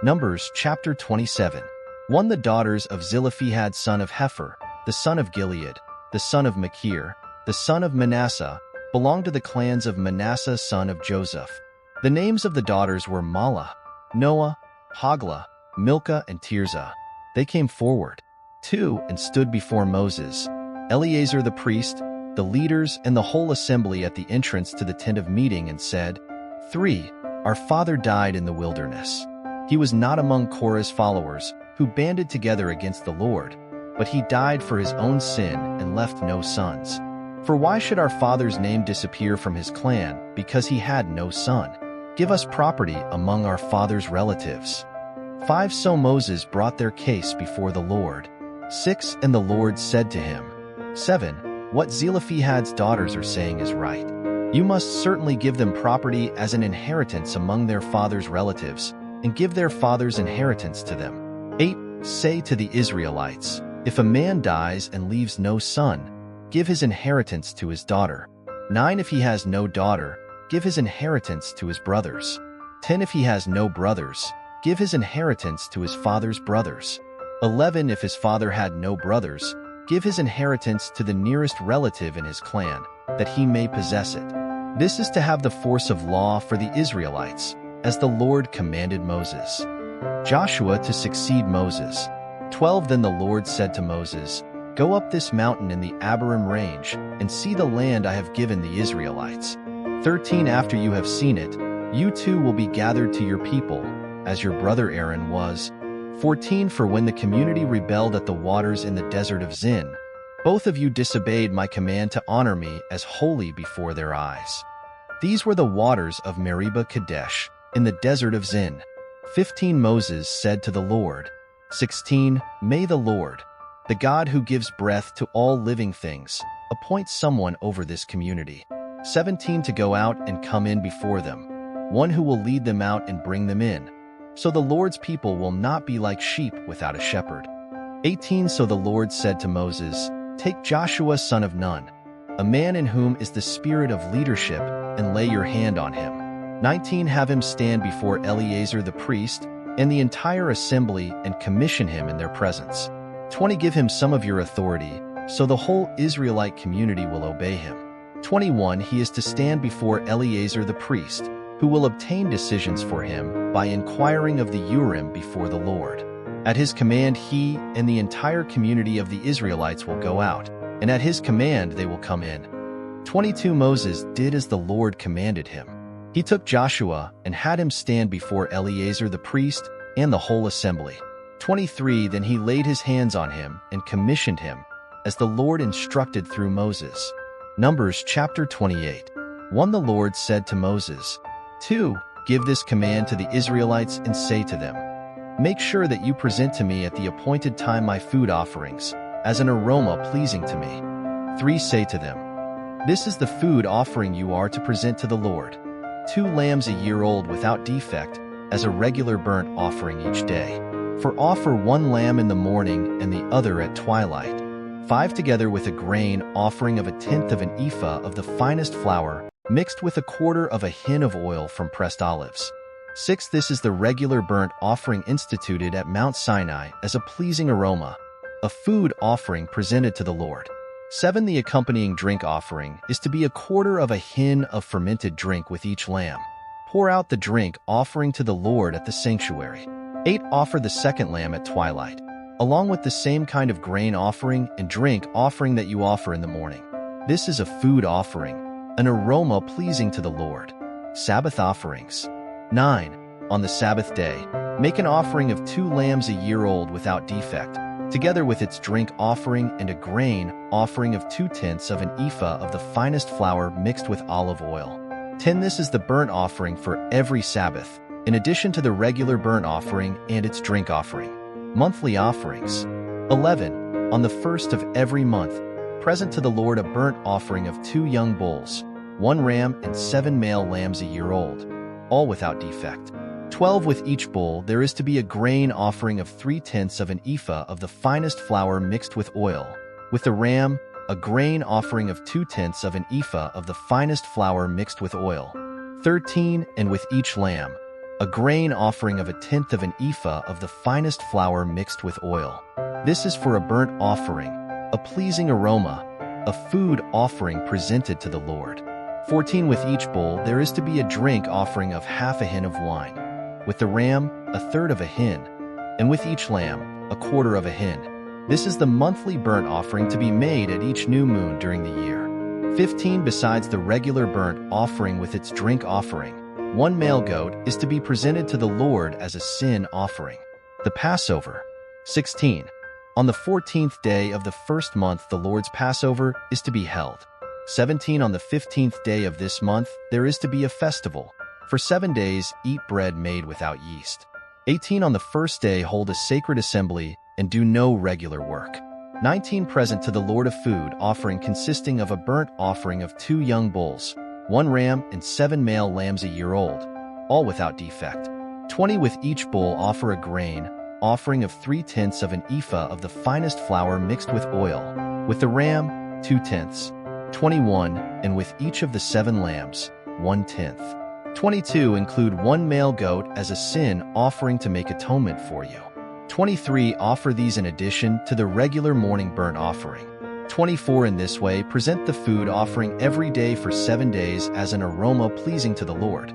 Numbers chapter 27. 1. The daughters of Zelophehad son of Hepher, the son of Gilead, the son of Machir, the son of Manasseh, belonged to the clans of Manasseh son of Joseph. The names of the daughters were Mahlah, Noah, Hoglah, Milcah, and Tirzah. They came forward, 2, and stood before Moses, Eleazar the priest, the leaders, and the whole assembly at the entrance to the tent of meeting, and said, 3. Our father died in the wilderness. He was not among Korah's followers, who banded together against the Lord, but he died for his own sin and left no sons. For why should our father's name disappear from his clan, because he had no son? Give us property among our father's relatives. 5. So Moses brought their case before the Lord. 6. And the Lord said to him, 7. What Zelophehad's daughters are saying is right. You must certainly give them property as an inheritance among their father's relatives, and give their father's inheritance to them. 8. Say to the Israelites, if a man dies and leaves no son, give his inheritance to his daughter. 9. If he has no daughter, give his inheritance to his brothers. 10. If he has no brothers, give his inheritance to his father's brothers. 11. If his father had no brothers, give his inheritance to the nearest relative in his clan, that he may possess it. This is to have the force of law for the Israelites, as the Lord commanded Moses. Joshua to succeed Moses. 12. Then the Lord said to Moses, Go up this mountain in the Abarim range, and see the land I have given the Israelites. 13. After you have seen it, you too will be gathered to your people, as your brother Aaron was. 14. For when the community rebelled at the waters in the desert of Zin, both of you disobeyed my command to honor me as holy before their eyes. These were the waters of Meribah Kadesh, in the desert of Zin. 15. Moses said to the Lord. 16. May the Lord, the God who gives breath to all living things, appoint someone over this community. 17. To go out and come in before them, one who will lead them out and bring them in, so the Lord's people will not be like sheep without a shepherd. 18. So the Lord said to Moses, Take Joshua son of Nun, a man in whom is the spirit of leadership, and lay your hand on him. 19. Have him stand before Eleazar the priest and the entire assembly and commission him in their presence. 20. Give him some of your authority, so the whole Israelite community will obey him. 21. He is to stand before Eleazar the priest, who will obtain decisions for him by inquiring of the Urim before the Lord. At his command he and the entire community of the Israelites will go out, and at his command they will come in. 22. Moses did as the Lord commanded him. He took Joshua and had him stand before Eleazar the priest and the whole assembly. 23. Then he laid his hands on him and commissioned him, as the Lord instructed through Moses. Numbers chapter 28. 1. The Lord said to Moses, 2. Give this command to the Israelites and say to them, Make sure that you present to me at the appointed time my food offerings, as an aroma pleasing to me. 3. Say to them, This is the food offering you are to present to the Lord. 2 lambs a year old without defect, as a regular burnt offering each day. For offer 1 lamb in the morning and the other at twilight. 5. Together with a grain offering of 1/10 of an ephah of the finest flour, mixed with 1/4 of a hin of oil from pressed olives. 6. This is the regular burnt offering instituted at Mount Sinai as a pleasing aroma, a food offering presented to the Lord. 7. The accompanying drink offering is to be 1/4 of a hin of fermented drink with each lamb. Pour out the drink offering to the Lord at the sanctuary. 8. Offer the second lamb at twilight, along with the same kind of grain offering and drink offering that you offer in the morning. This is a food offering, an aroma pleasing to the Lord. Sabbath offerings. 9. On the Sabbath day, make an offering of 2 lambs a year old without defect, together with its drink offering and a grain offering of 2/10 of an ephah of the finest flour mixed with olive oil. 10. This is the burnt offering for every Sabbath, in addition to the regular burnt offering and its drink offering. Monthly offerings. 11. On the first of every month, present to the Lord a burnt offering of 2 young bulls, 1 ram and 7 male lambs a year old, all without defect. 12. With each bull there is to be a grain offering of 3/10 of an ephah of the finest flour mixed with oil. With the ram, a grain offering of 2/10 of an ephah of the finest flour mixed with oil. 13. And with each lamb, a grain offering of 1/10 of an ephah of the finest flour mixed with oil. This is for a burnt offering, a pleasing aroma, a food offering presented to the Lord. 14 With each bull there is to be a drink offering of half a hin of wine, with the ram 1/3 of a hin, and with each lamb 1/4 of a hin. This is the monthly burnt offering to be made at each new moon during the year. 15 Besides the regular burnt offering with its drink offering, one male goat is to be presented to the Lord as a sin offering. The Passover. 16 On the 14th day of the first month the Lord's Passover is to be held. 17 On the 15th day of this month there is to be a festival. For 7 days eat bread made without yeast. 18 On the first day hold a sacred assembly and do no regular work. 19 Present to the Lord a food offering consisting of a burnt offering of 2 young bulls, 1 ram and 7 male lambs a year old, all without defect. 20 With each bull offer a grain offering of 3/10 of an ephah of the finest flour mixed with oil, with the ram 2/10. 21 And with each of the 7 lambs 1/10. 22 Include 1 male goat as a sin offering to make atonement for you. 23 Offer these in addition to the regular morning burnt offering. 24 In this way present the food offering every day for 7 days as an aroma pleasing to the Lord.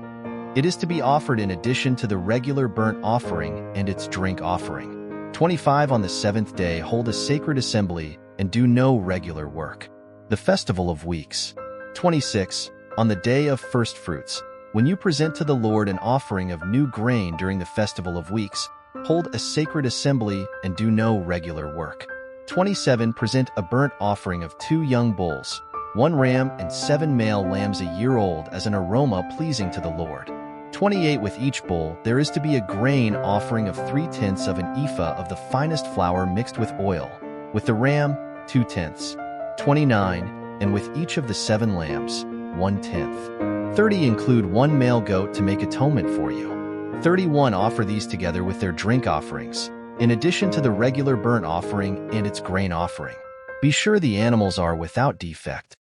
It is to be offered in addition to the regular burnt offering and its drink offering. 25 On the 7th day hold a sacred assembly and do no regular work. The Festival of Weeks. 26 On the day of first fruits, when you present to the Lord an offering of new grain during the Festival of Weeks, hold a sacred assembly and do no regular work. 27 Present a burnt offering of 2 young bulls, 1 ram and 7 male lambs a year old as an aroma pleasing to the Lord. 28 With each bull there is to be a grain offering of 3/10 of an ephah of the finest flour mixed with oil, with the ram 2/10. 29 And with each of the 7 lambs 1/10. 30 Include 1 male goat to make atonement for you. 31 Offer these together with their drink offerings, in addition to the regular burnt offering and its grain offering. Be sure the animals are without defect.